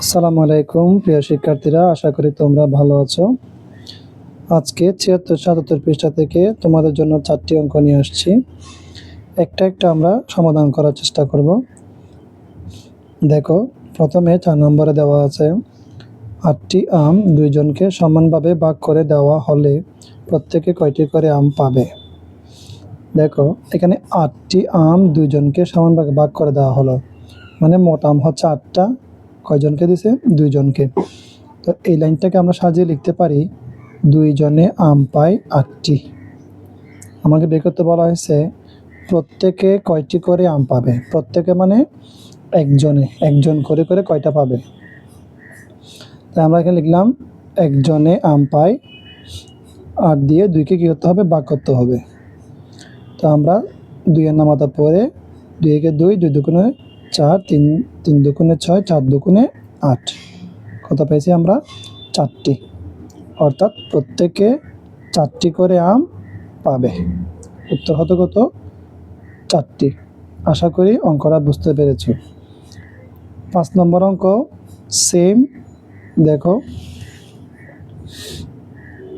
আসসালামু আলাইকুম প্রিয় শিক্ষার্থীরা, আশা করি তোমরা ভালো আছো। আজকে ৭৬-৭৭ পৃষ্ঠা থেকে তোমাদের জন্য ৪টি অঙ্ক নিয়ে আসছি। একটা একটা আমরা সমাধান করার চেষ্টা করব। দেখো, প্রথমে ৪ নম্বরে দেওয়া আছে ৮টি আম দুইজনকে সমানভাবে ভাগ করে দেওয়া হলে প্রত্যেকে কয়টি করে আম পাবে। দেখো, এখানে ৮টি আম দুইজনকে সমানভাবে ভাগ করে দেওয়া হলো, মানে মোট আম হচ্ছে ৮টা। কয়জনকে দিছে? দুইজনকে। তো এই লাইনটাকে আমরা সাজিয়ে লিখতে পারি দুইজনে আম পায় ৮টি। আমাকে বের করতে বলা হয়েছে প্রত্যেকে কয়টি করে আম পাবে। প্রত্যেকে মানে একজন করে করে কয়টা পাবে। তাই আমরা এখানে লিখলাম একজনে আম পায় ৮ দিয়ে 2কে কী করতে হবে? ভাগ করতে হবে। তো আমরা 2-এর নামাতা পরে 2 একে 2, 2 দুগুণে 4, 3 দুগুণে 6, 4 দুগুণে 8, কত পেয়েছি আমরা? 4টি। অর্থাৎ প্রত্যেকে 4টি করে আম পাবে। উত্তর হতো কত? 4টি। আশা করি অঙ্কটা বুঝতে পেরেছ। 5 নম্বর অঙ্ক সেম। দেখো,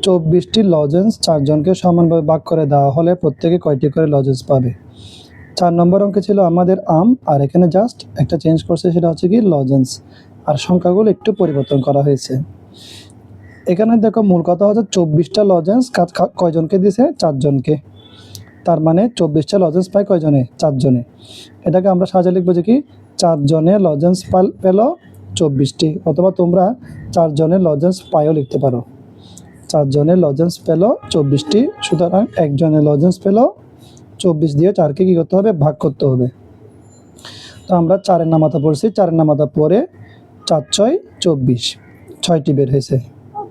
24টি লজেন্স 4 জনকে সমানভাবে ভাগ করে দেওয়া হলে প্রত্যেকে কয়টি করে লজেন্স পাবে। 4 নম্বর অঙ্কে ছিল আমাদের আম, আর এখানে জাস্ট একটা চেঞ্জ করছে, সেটা হচ্ছে কি লজেন্স, আর সংখ্যাগুলো একটু পরিবর্তন করা হয়েছে। এখানে দেখো, মূল কথা হচ্ছে 24টা লজেন্স কয়জনকে দিছে? 4 জনকে। তার মানে 24টা লজেন্স পায় কয়জনে? 4 জনে। এটাকে আমরা সাজিয়ে লিখবো যে কি 4 জনে লজেন্স পেল 24টি, অথবা তোমরা 4 জনের লজেন্স পায়ও লিখতে পারো। 4 জনের লজেন্স পেল 24টি, সুতরাং একজনের লজেন্স পেল 24 দিয়ে 4কে কী করতে হবে? ভাগ করতে হবে। তো আমরা 4-এর নামাতা পড়ছি, 4-এর নামাতা পরে 4 6 24, 6টি বের হয়েছে।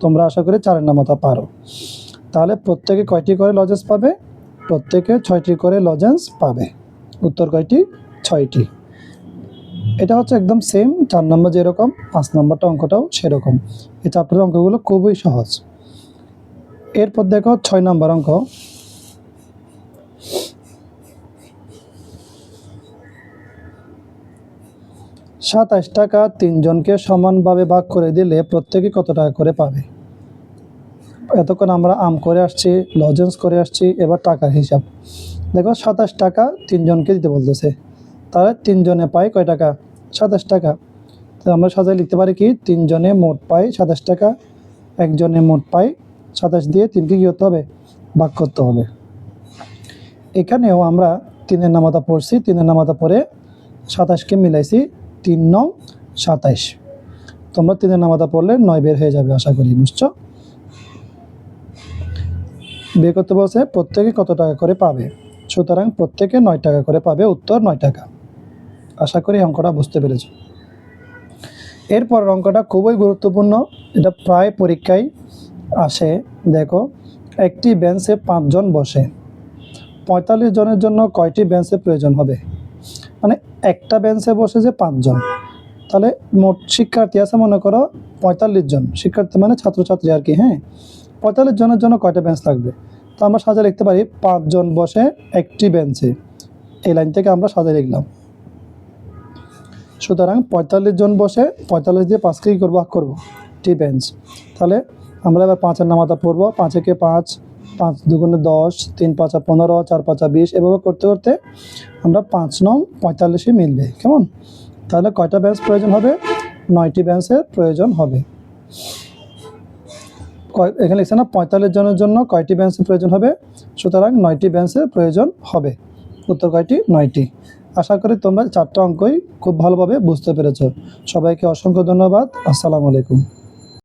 তোমরা আশা করি 4-এর নামাতা পারো। তাহলে প্রত্যেকে কয়টি করে লজেন্স পাবে? প্রত্যেকে 6টি করে লজেন্স পাবে। উত্তর কয়টি? 6টি। এটা হচ্ছে একদম সেম 4 নম্বর যেরকম, 5 নম্বরটা অঙ্কটাও সেরকম। এই চ্যাপ্টারের অঙ্কগুলো খুবই সহজ। এরপর দেখো 6 নম্বর অঙ্ক। টাকা 3 জনকে সমানভাবে ভাগ করে দিলে প্রত্যেকে কত টাকা করে পাবে। এতক্ষণ আমরা আম করে আসছি, লজেন্স করে আসছি, এবার টাকার হিসাব। দেখো, 27 টাকা 3 জনকে দিতে বলতেছে। তাহলে 3 জনে পায় কয় টাকা? 27 টাকা। তো আমরা সাজায় লিখতে পারি কি 3 জনে মোট পায় 27 টাকা, একজনে মোট পায় 27 দিয়ে 3কে কী করতে হবে? ভাগ করতে হবে। এখানেও আমরা 3-এর নামাতা পড়ছি, 3-এর নামাতা পরে 27কে মিলাইছি, 3 নং 27। তোমরা 3-এর নামাতা পড়লে 9 বের হয়ে যাবে, আশা করি বুঝছো। বের করতে বলছে প্রত্যেকে কত টাকা করে পাবে, সুতরাং প্রত্যেকে 9 টাকা করে পাবে। উত্তর 9 টাকা। আশা করি অঙ্কটা বুঝতে পেরেছ। এরপর অঙ্কটা খুবই গুরুত্বপূর্ণ, এটা প্রায় পরীক্ষায় আসে। দেখো, একটি বেঞ্চে 5 জন বসে, 45 জনের জন্য কয়টি বেঞ্চের প্রয়োজন হবে? মানে একটা বেঞ্চে বসে যে 5 জন, তাহলে মোট শিক্ষার্থী আছে মনে করো 45 জন। শিক্ষার্থী মানে ছাত্রছাত্রী আর কি। হ্যাঁ, 45 জনের জন্য কয়টা বেঞ্চ লাগবে? তো আমরা সাজিয়ে লিখতে পারি 5 জন বসে একটি বেঞ্চে। এই লাইন থেকে আমরা সাজিয়ে লিখলাম। সুতরাং 45 জন বসে, 45 দিয়ে 5কে কী করবো? ভাগ করবো, টি বেঞ্চ। তাহলে আমরা এবার 5-এর নামাতা পড়বো। 5 একে 5, 5 দুগুণে 10, 3 5 15, 4 5 20, এভাবে করতে করতে আমরা 5 নং 45-ই মিলবে। কেমন? তাহলে কয়টা বেঞ্চ প্রয়োজন হবে? 9টি বেঞ্চের প্রয়োজন হবে। এখানে লিখছে না 45 জনের জন্য কয়টি বেঞ্চের প্রয়োজন হবে, সুতরাং 9টি বেঞ্চের প্রয়োজন হবে। উত্তর কয়টি? 9টি। আশা করি তোমরা 4টা অঙ্কই খুব ভালোভাবে বুঝতে পেরেছ। সবাইকে অসংখ্য ধন্যবাদ। আসসালামু আলাইকুম।